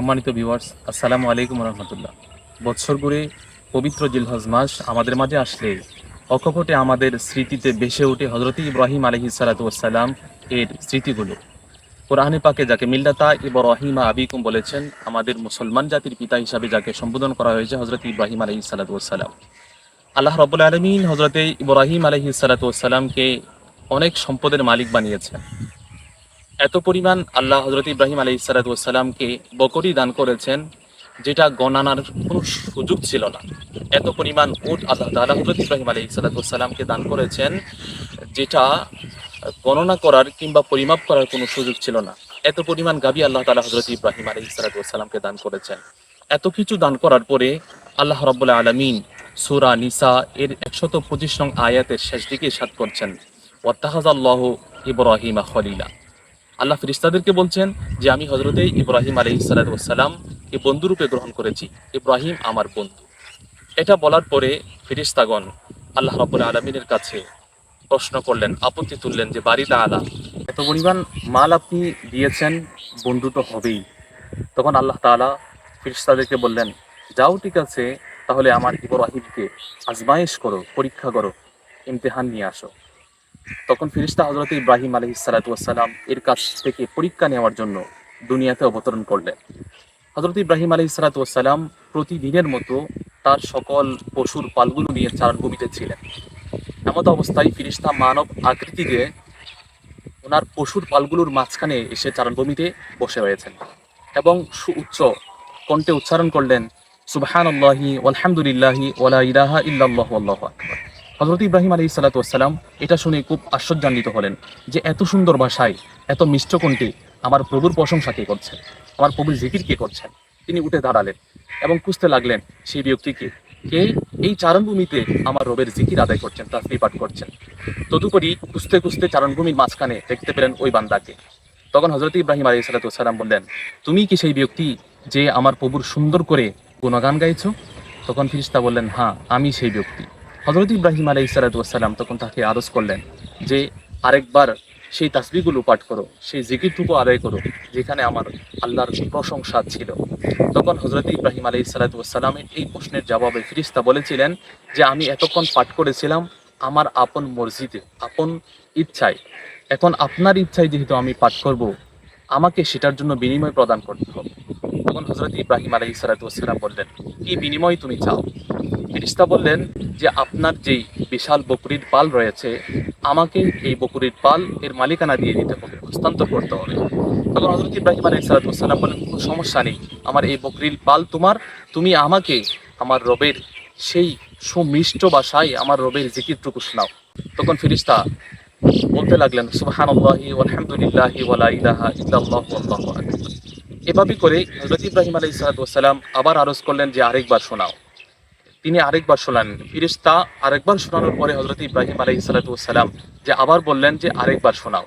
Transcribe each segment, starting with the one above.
সম্মানিত ভিউয়ার্স, আসসালামু আলাইকুম রহমতুল্লাহ। বৎসর ঘুরে পবিত্র জিলহজ মাস আমাদের মাঝে আসলে অকপটে আমাদের স্মৃতিতে ভেসে ওঠে হজরত ইব্রাহিম আলাইহিস সালাতু ওয়াস সালাম এর স্মৃতিগুলো। কোরআনে পাকে যাকে মিল্লাতা ইব্রাহিমা আবিকুম বলেছেন, আমাদের মুসলমান জাতির পিতা হিসাবে যাকে সম্বোধন করা হয়েছে হজরত ইব্রাহিম আলাইহিস সালাতু ওয়াস সালাম। আল্লাহ রাব্বুল আলামিন হজরতে ইব্রাহিম আলাইহিস সালাতু ওয়াস সালামকে অনেক সম্পদের মালিক বানিয়েছেন। এত পরিমাণ আল্লাহ হজরত ইব্রাহিম আলাইহিস সালাতু ওয়াস সালামকে বকরি দান করেছেন, যেটা গণনার কোনো সুযোগ ছিল না। এত পরিমাণ উট আল্লাহ তাআলা হযরত ইব্রাহিম আলাইহিস সালাতু ওয়াস সালামকে দান করেছেন, যেটা গণনা করার কিংবা পরিমাপ করার কোনো সুযোগ ছিল না। এত পরিমাণ গাভী আল্লাহ তাআলা হযরত ইব্রাহিম আলাইহিস সালাতু ওয়াস সালামকে দান করেছেন। এত কিছু দান করার পরে আল্লাহ রাব্বুল আলামিন সূরা নিসা এর 125 নং আয়াতের শেষ দিকে ইরশাদ করছেন, ওয়াত্তাখাযাল্লাহু ইব্রাহিমা খলিলা। আল্লাহ ফেরেশতাদেরকে বলছেন যে আমি হযরতে ইব্রাহিম আলাইহিস সালাতু ওয়াস সালাম কে বন্ধুরূপে গ্রহণ করেছি। ইব্রাহিম আমার বন্ধু। এটা বলার পরে ফেরেশতাগণ আল্লাহ রাব্বুল আলামিনের কাছে প্রশ্ন করলেন, আপত্তি তুললেন যে বাড়ি তাআলা, এত পরিমাণ মাল আপনি দিয়েছেন, বন্ধু তো হবেই। তখন আল্লাহ তাআলা ফেরেশতাদেরকে বললেন, যাও ঠিক আছে, তাহলে আমার ইব্রাহিমকে আজমাইশ করো, পরীক্ষা করো, ইমতিহান নিয়ে আসো। তখন ফেরেশতা হযরত ইব্রাহিম আলাইহিস সালাতু ওয়াস সালাম এর কাছ থেকে পরীক্ষা নেওয়ার জন্য দুনিয়াতে অবতরণ করলেন। হযরত ইব্রাহিম আলাইহিস সালাতু ওয়াস সালাম প্রতিদিনের মতো তার সকল পশুর পালগুলো নিয়ে চারণভূমিতে ছিলেন। এমত অবস্থায় ফেরেশতা মানব আকৃতিতে ওনার পশুর পালগুলোর মাঝখানে এসে চারণভূমিতে বসে হয়েছেন এবং সুউচ্চ কণ্ঠে উচ্চারণ করলেন, সুবহানাল্লাহি ওয়ালহামদুলিল্লাহি ওয়ালা ইলাহা ইল্লাল্লাহু আল্লাহু আকবার। হযরত ইব্রাহিম আলাইহিস সালাতু ওয়াস সালাম এটা শুনে খুব আশ্চর্যান্বিত হলেন যে এত সুন্দর ভাষায়, এত মিষ্ট কণ্ঠে আমার প্রভুর প্রশংসা কে করছেন, আমার প্রভুর জিকির কে করছেন। তিনি উঠে দাঁড়ালেন এবং খুঁজতে লাগলেন সেই ব্যক্তিকে, কে এই চারণভূমিতে আমার রবের জিকির আদায় করছেন, তাসবিহ পাঠ করছেন। তদুপরি খুঁজতে খুঁজতে চারণভূমির মাঝখানে দেখতে পেলেন ওই বান্দাকে। তখন হযরত ইব্রাহিম আলাইহিস সালাতু ওয়াস সালাম বললেন, তুমি কি সেই ব্যক্তি যে আমার প্রভুর সুন্দর করে গুণগান গাইছো? তখন ফেরেশতা বললেন, হ্যাঁ, আমি সেই ব্যক্তি। হযরত ইব্রাহিম আলাইহিস সালাতু ওয়াস সালাম তখন তাকে আরজ করলেন যে আরেকবার সেই তাসবিহগুলো পাঠ করো, সেই জিকিরটুকু আদায় করো যেখানে আমার আল্লাহর প্রশংসা ছিল। তখন হযরত ইব্রাহিম আলাইহিস সালাতু ওয়াস সালামের এই প্রশ্নের জবাবে ফেরেশতা বলেছিলেন যে আমি এতক্ষণ পাঠ করেছিলাম আমার আপন মর্জিতে, আপন ইচ্ছায়। এখন আপনার ইচ্ছায় যেহেতু আমি পাঠ করব, আমাকে সেটার জন্য বিনিময় প্রদান করতে হবে। তখন হযরত ইব্রাহিম আলাইহিস সালাতু ওয়াস সালাম বললেন, কি বিনিময় তুমি চাও? ফেরেশতা বললেন যে আপনার যেই বিশাল বকরির পাল রয়েছে, আমাকে এই বকরির পাল এর মালিকানা দিয়ে দিতে হবে, হস্তান্তর করতে হবে। তখন হযরত ইব্রাহিম আলাইহিস সালাতু ওয়াস সালাম বললেন, কোনো সমস্যা নেই, আমার এই বকরির পাল তোমার, তুমি আমাকে আমার রবের সেই সুমিষ্ট ভাষায় আমার রবের জিকিরটুকু শোনাও। তখন ফেরেশতা বলতে লাগলেন, সুবহানাল্লাহি ওয়ালহামদুলিল্লাহি ওয়ালা ইলাহা ইল্লাল্লাহু আল্লাহু আকবার। এভাবে করে হযরত ইব্রাহিম আলাইহিস সালাতু ওয়াস সালাম আবার আরজ করলেন যে আরেকবার শোনাও। তিনি আরেকবার শোনান। ফেরেশতা আরেকবার শোনানোর পরে হযরত ইব্রাহিম আলাইহিস সালাতু ওয়াস সালাম যে আবার বললেন যে আরেকবার শোনাও।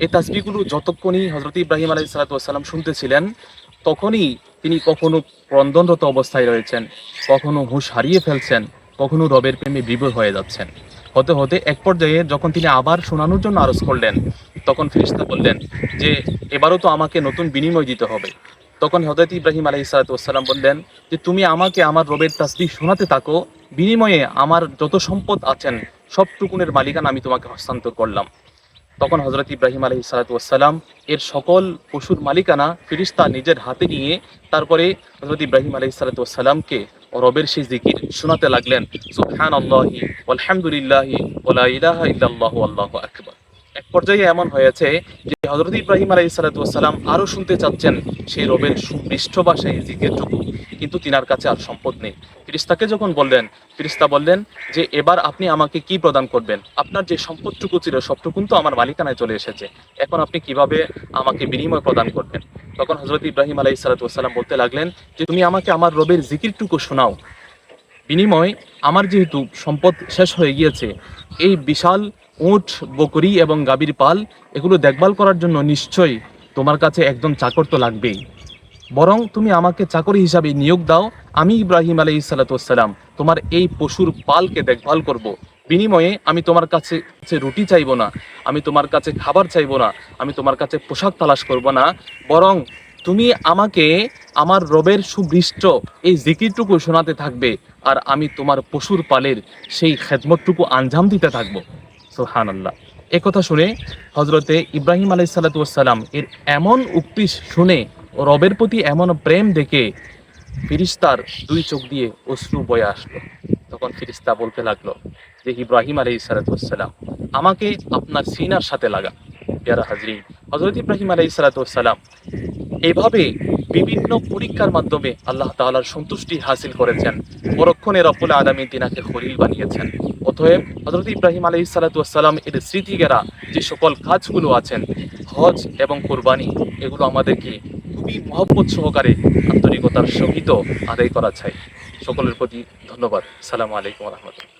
এই তাসবিহগুলো যতক্ষণই হযরত ইব্রাহিম আলাইহিস সালাতু ওয়াস সালাম শুনতেছিলেন, তখনই তিনি কখনো ক্রন্দনরত অবস্থায় রয়েছেন, কখনো হুঁশ হারিয়ে ফেলছেন, কখনো রবের প্রেমে বিভোর হয়ে যাচ্ছেন। হতে হতে এক পর্যায়ে যখন তিনি আবার শোনানোর জন্য আরজ করলেন, তখন ফেরেশতা বললেন যে এবারও তো আমাকে নতুন বিনিময় দিতে হবে। তখন হযরত ইব্রাহিম আলাইহিস সালাতু ওয়াস সালাম বললেন যে তুমি আমাকে আমার রবের তাসবিহ শোনাতে থাকো, বিনিময়ে আমার যত সম্পদ আছেন সবটুকুনের মালিকানা আমি তোমাকে হস্তান্তর করলাম। তখন হযরত ইব্রাহিম আলাইহিস সালাতু ওয়াস সালাম এর সকল পশুর মালিকানা ফেরেশতা নিজের হাতে নিয়ে তারপরে হযরত ইব্রাহিম আলাইহিস সালাতু ওয়াস সালামকে রবের সেই জিকির শোনাতে লাগলেন, সুবহানাল্লাহি ওয়ালহামদুলিল্লাহি ওয়ালা ইলাহা ইল্লাল্লাহু আল্লাহু আকবার। এক পর্যায়ে এমন হয়েছে যে হযরত ইব্রাহিম আলাইহিস সালাতু ওয়াস সালাম আরো শুনতে চাচ্ছেন সেই রবের সুমিষ্ট ভাষায় জিকিরটুকু, কিন্তু তিনার কাছে আর সম্পদ নেই। ফেরেশতাকে যখন বললেন, ফেরেশতা বললেন যে এবার আপনি আমাকে কি প্রদান করবেন? আপনার যে সম্পদটুকু ছিল সবটুকু তো আমার মালিকানায় চলে এসেছে, এখন আপনি কিভাবে আমাকে বিনিময় প্রদান করবেন? তখন হযরত ইব্রাহিম আলাইহিস সালাতু ওয়াস সালাম বলতে লাগলেন যে তুমি আমাকে আমার রবের জিকিরটুকু শোনাও, বিনিময় আমার যেহেতু সম্পদ শেষ হয়ে গিয়েছে, এই বিশাল উট, বকরি এবং গাভীর পাল এগুলো দেখভাল করার জন্য নিশ্চয়ই তোমার কাছে একজন চাকর তো লাগবেই, বরং তুমি আমাকে চাকরি হিসাবে নিয়োগ দাও। আমি ইব্রাহিম আলাইহিস সালাতু ওয়াস সালাম তোমার এই পশুর পালকে দেখভাল করব। বিনিময়ে আমি তোমার কাছে রুটি চাইবো না, আমি তোমার কাছে খাবার চাইবো না, আমি তোমার কাছে পোশাক তালাশ করব না, বরং তুমি আমাকে আমার রবের সুবৃষ্ট এই জিকিরটুকু শোনাতে থাকবে, আর আমি তোমার পশুর পালের সেই খেদমতটুকু আঞ্জাম দিতে থাকবো। সুবহানাল্লাহ। কথা শুনে হজরতে ইব্রাহিম আলাইহিসসালাম এর এমন উক্তি শুনে, রবের প্রতি এমন প্রেম দেখে ফিরিস্তার দুই চোখ দিয়ে অশ্রু বয়ে আসলো। তখন ফিরিস্তা বলতে লাগলো যে ইব্রাহিম আলাইহিসসালাম, আমাকে আপনার সিনার সাথে লাগা। পেয়ারা হাজরিন, হযরত ইব্রাহিম আলাইহিসসালাম এইভাবে বিভিন্ন পরীক্ষার মাধ্যমে আল্লাহ তাআলার সন্তুষ্টি হাসিল করেছেন। পরক্ষণে রব্বুল আলামিন তিনাকে খলিল বানিয়েছেন। অতএব হযরত ইব্রাহিম আলাইহিসসালাম এর স্মৃতিগেরা যে সকল কাজগুলো আছেন, হজ এবং কোরবানি, এগুলো আমাদেরকে খুবই মহব্বত সহকারে আন্তরিকতার সহিত আদায় করা চাই। সকলের প্রতি ধন্যবাদ। আসসালামু আলাইকুম ওয়া রাহমাতুল্লাহ।